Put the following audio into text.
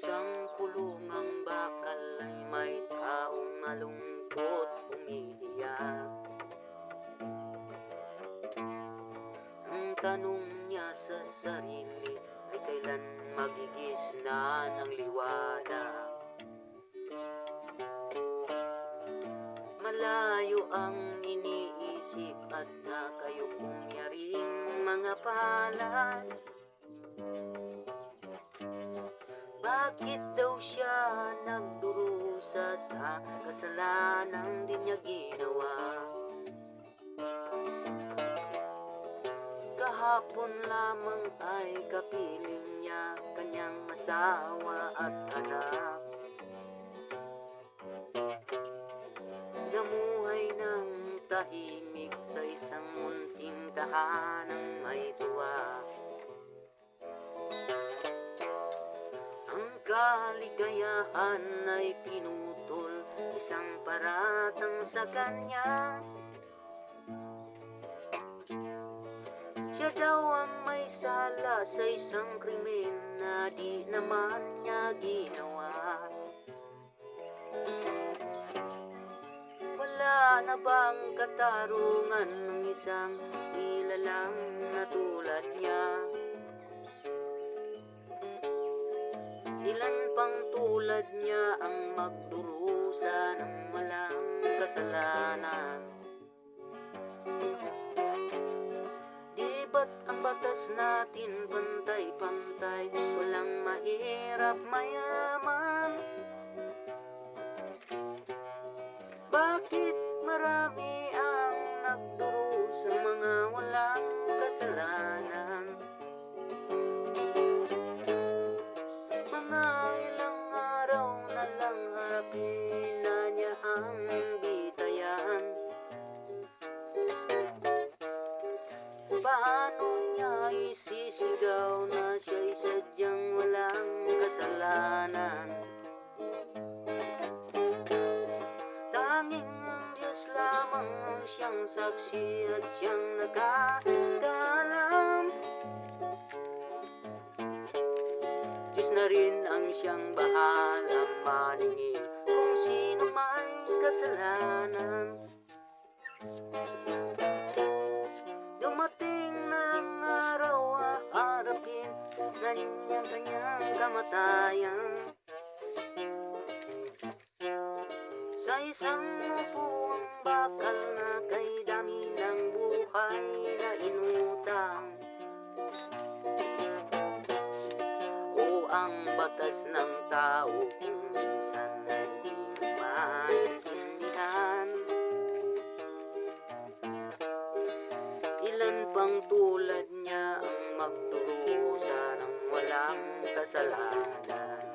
isang kulungang bakal ay may taong malungkot umiiyak. Ang tanong niya sa sarili ay kailan magigisnan ang liwanag. Malayo ang iniisip at nakayukong nyaring mga palad. Bakit daw siya nagdurusa sa kasalanang di niya ginawa? Kahapon lamang ay kapiling niya kanyang asawa at anak. Namuhay ng tahimik sa isang munting tahanang may tuwa. Ang kaligayahan ay pinutol, isang paratang sa kanya. Siya daw ang may sala sa isang krimen na di naman niya ginawa. Wala na bang katarungan ng isang nilalang na tulad niya? Ilan pang tulad niya ang magdurusa ng walang kasalanan? Di ba't ang batas natin pantay-pantay, walang mahirap mayaman? Bakit marami ang nagdurusa mga walang kasalanan? Mga ilang araw na lang harapin na niya ang bitayan. Paano niya isisigaw na siya'y sadyang walang kasalanan? Tanging ang Diyos lamang ang siyang saksi at siyang nakakaalam. Diyos na rin ang siyang bahalang maningil kung sino may kasalanan. Dumating na ang araw, haharapin na niyang kanyang kamatayan. Sa isang upuang bakal na kay dami ng buhay na inutang. O ang batas ng tao kung minsan ay di maintindihan. Ilan pang tulad niya ang magdurusa ng walang kasalanan?